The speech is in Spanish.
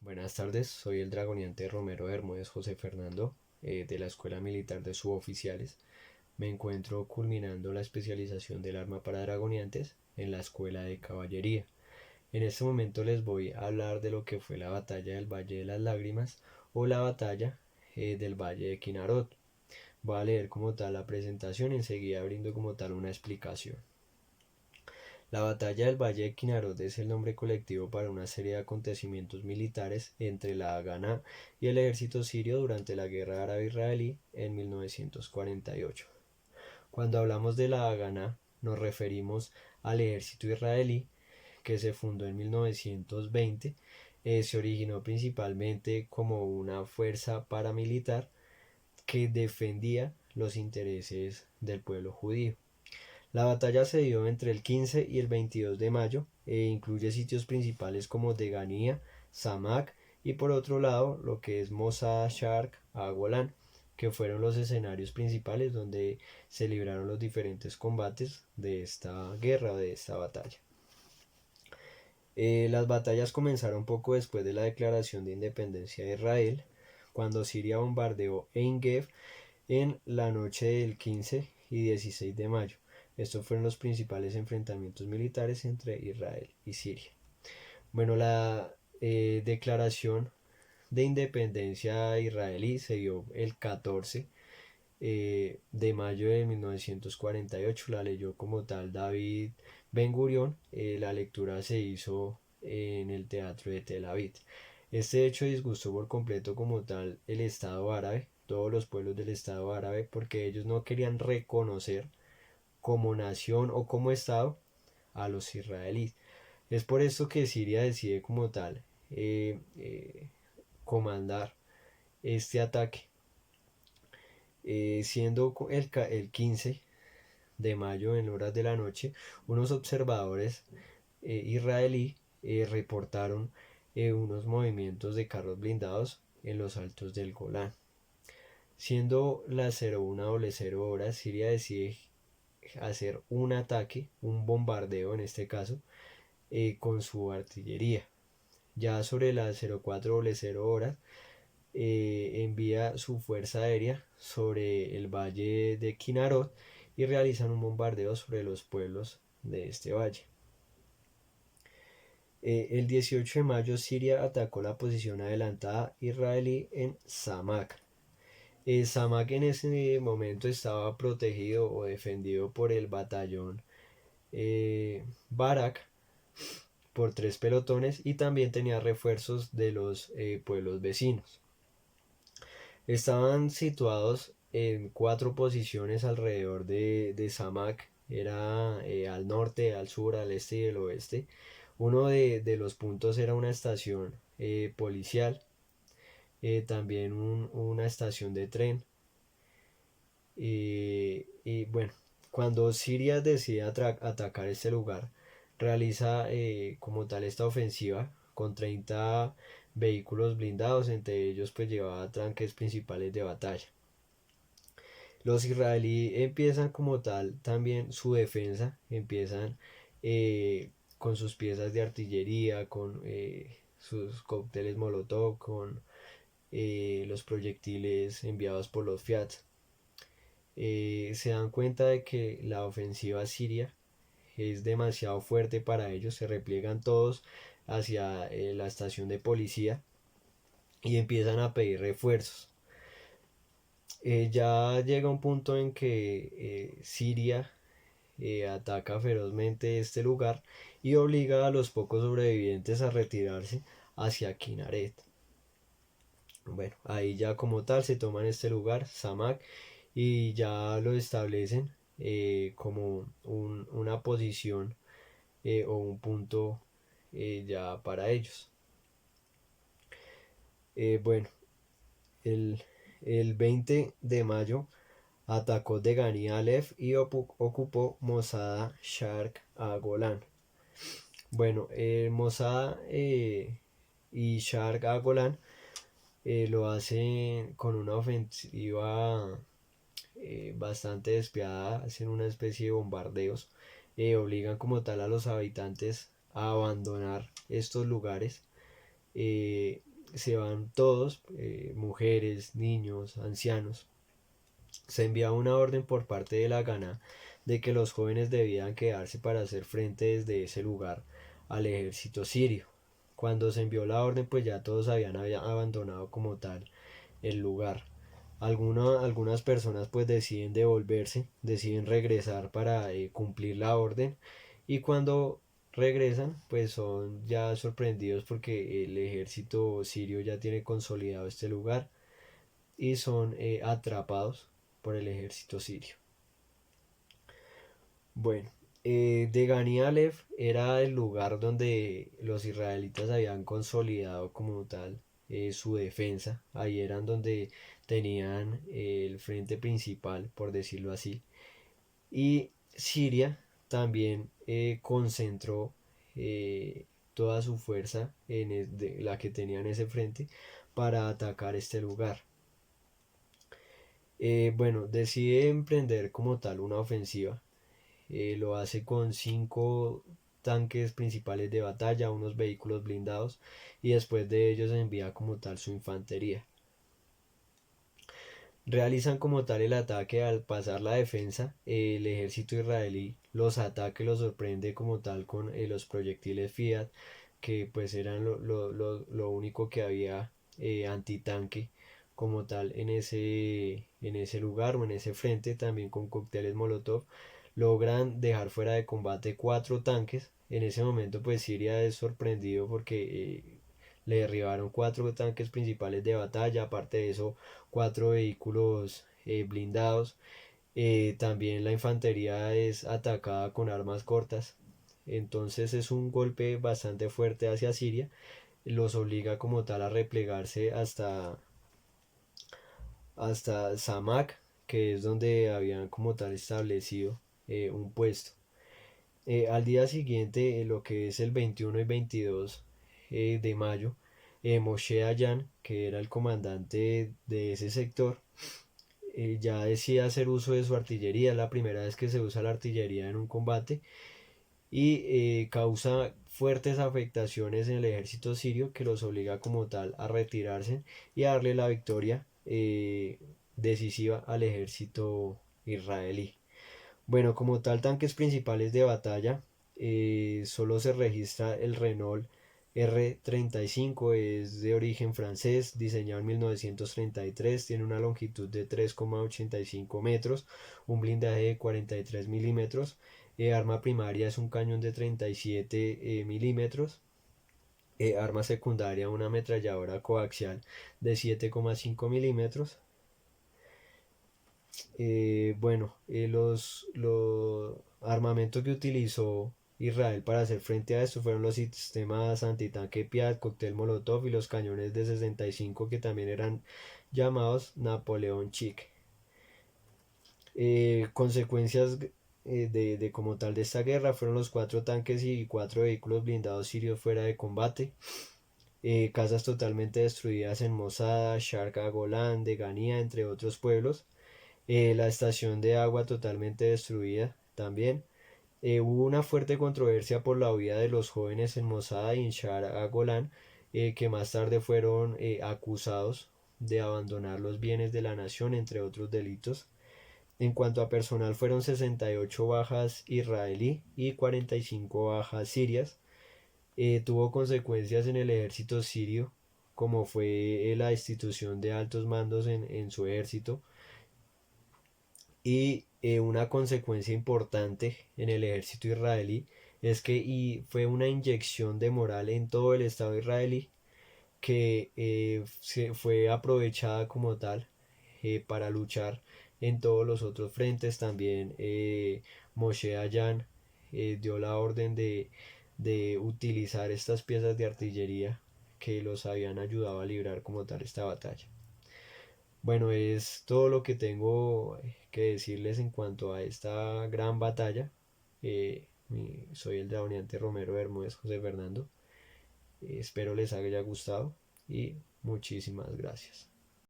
Buenas tardes, soy el dragoniante Romero Bermúdez José Fernando de la Escuela Militar de Suboficiales. Me encuentro culminando la especialización del arma para dragoniantes en la Escuela de Caballería. En este momento les voy a hablar de lo que fue la batalla del Valle de las Lágrimas o la batalla del Valle de Quinarot. Voy a leer como tal la presentación y enseguida brindo como tal una explicación. La batalla del Valle de Quinarot es el nombre colectivo para una serie de acontecimientos militares entre la Haganá y el ejército sirio durante la guerra árabe-israelí en 1948. Cuando hablamos de la Haganá, nos referimos al ejército israelí que se fundó en 1920. Se originó principalmente como una fuerza paramilitar que defendía los intereses del pueblo judío. La batalla se dio entre el 15 y el 22 de mayo e incluye sitios principales como Deganía, Samak y por otro lado lo que es Mossad Sharq a Golán, que fueron los escenarios principales donde se libraron los diferentes combates de esta guerra o de esta batalla. Las batallas comenzaron poco después de la declaración de independencia de Israel, cuando Siria bombardeó Ein Gev en la noche del 15 y 16 de mayo. Estos fueron los principales enfrentamientos militares entre Israel y Siria. Bueno, la declaración de independencia israelí se dio el 14 de mayo de 1948. La leyó como tal David Ben Gurion. La lectura se hizo en el teatro de Tel Aviv. Este hecho disgustó por completo como tal el Estado árabe, todos los pueblos del Estado árabe, porque ellos no querían reconocer como nación o como Estado a los israelíes. Es por esto que Siria decide como tal comandar este ataque, siendo el 15 de mayo en horas de la noche, unos observadores israelí reportaron unos movimientos de carros blindados en los altos del Golán. Siendo las 01:00 horas, Siria decide hacer un ataque, un bombardeo en este caso, con su artillería. Ya sobre las 04:00 horas, envía su fuerza aérea sobre el valle de Kinarot y realizan un bombardeo sobre los pueblos de este valle. El 18 de mayo Siria atacó la posición adelantada israelí en Samak. Samak en ese momento estaba protegido o defendido por el batallón Barak por 3 pelotones y también tenía refuerzos de los pueblos vecinos. Estaban situados en 4 posiciones alrededor de Samak. Era al norte, al sur, al este y al oeste. Uno de los puntos era una estación policial, también una estación de tren. Y bueno, cuando Siria decide atacar este lugar, realiza como tal esta ofensiva con 30 vehículos blindados, entre ellos pues llevaba tanques principales de batalla. Los israelíes empiezan como tal también su defensa, empiezan con sus piezas de artillería, con sus cócteles molotov, con los proyectiles enviados por los Fiat. Se dan cuenta de que la ofensiva siria es demasiado fuerte para ellos, se repliegan todos hacia la estación de policía y empiezan a pedir refuerzos. Ya llega un punto en que Siria ataca ferozmente este lugar y obliga a los pocos sobrevivientes a retirarse hacia Kinaret. Bueno, ahí ya como tal se toman este lugar, Samak, y ya lo establecen como una posición o un punto ya para ellos. Bueno, el, el 20 de mayo atacó Degani Aleph y ocupó Mossad Sharq a Golán. Bueno, Mossad y Sharq a Golán lo hacen con una ofensiva bastante despiadada, hacen una especie de bombardeos, obligan como tal a los habitantes a abandonar estos lugares. se van todos, mujeres, niños, ancianos. Se envía una orden por parte de la Gana de que los jóvenes debían quedarse para hacer frente desde ese lugar al ejército sirio. Cuando se envió la orden, pues ya todos habían abandonado como tal el lugar. Algunas personas pues deciden devolverse, deciden regresar para cumplir la orden, y cuando regresan pues son ya sorprendidos porque el ejército sirio ya tiene consolidado este lugar y son atrapados por el ejército sirio. Bueno, Degani Aleph era el lugar donde los israelitas habían consolidado como tal su defensa. Ahí eran donde tenían el frente principal, por decirlo así. Y Siria también concentró toda su fuerza de la que tenía en ese frente para atacar este lugar. Bueno, decide emprender como tal una ofensiva. Lo hace con 5 tanques principales de batalla, unos vehículos blindados, y después de ellos envía como tal su infantería. Realizan como tal el ataque. Al pasar la defensa, el ejército israelí los ataca y los sorprende como tal con los proyectiles Fiat, que pues eran lo único que había antitanque como tal en ese lugar o en ese frente. También con cócteles Molotov logran dejar fuera de combate 4 tanques. En ese momento pues Siria es sorprendido porque le derribaron 4 tanques principales de batalla, aparte de eso 4 vehículos blindados. También la infantería es atacada con armas cortas. Entonces es un golpe bastante fuerte hacia Siria. Los obliga como tal a replegarse hasta Samak, que es donde habían como tal establecido un puesto. Al día siguiente, lo que es el 21 y 22 de mayo, Moshe Dayan, que era el comandante de ese sector, ya decide hacer uso de su artillería. Es la primera vez que se usa la artillería en un combate, y causa fuertes afectaciones en el ejército sirio, que los obliga como tal a retirarse y a darle la victoria decisiva al ejército israelí. Bueno, como tal, tanques principales de batalla, solo se registra el Renault R35. Es de origen francés, diseñado en 1933, tiene una longitud de 3,85 metros, un blindaje de 43 milímetros, arma primaria es un cañón de 37 milímetros, arma secundaria una ametralladora coaxial de 7,5 milímetros. Los armamentos que utilizó Israel para hacer frente a esto fueron los sistemas antitanque Piat, cóctel Molotov y los cañones de 65, que también eran llamados Napoleón Chic. Consecuencias de como tal de esta guerra fueron los 4 tanques y 4 vehículos blindados sirios fuera de combate, casas totalmente destruidas en Mosada, Sharqa Golán, de Ganía, entre otros pueblos, la estación de agua totalmente destruida también. Hubo una fuerte controversia por la huida de los jóvenes en Mosada y en Shar Golán, que más tarde fueron acusados de abandonar los bienes de la nación, entre otros delitos. En cuanto a personal, fueron 68 bajas israelí y 45 bajas sirias. Tuvo consecuencias en el ejército sirio, como fue la destitución de altos mandos en su ejército, y una consecuencia importante en el ejército israelí es que fue una inyección de moral en todo el Estado israelí, que se fue aprovechada como tal para luchar en todos los otros frentes. También Moshe Dayan dio la orden de utilizar estas piezas de artillería que los habían ayudado a librar como tal esta batalla. Bueno, es todo lo que tengo que decirles en cuanto a esta gran batalla. Soy el dragoniante Romero Bermúdez José Fernando. Espero les haya gustado y muchísimas gracias.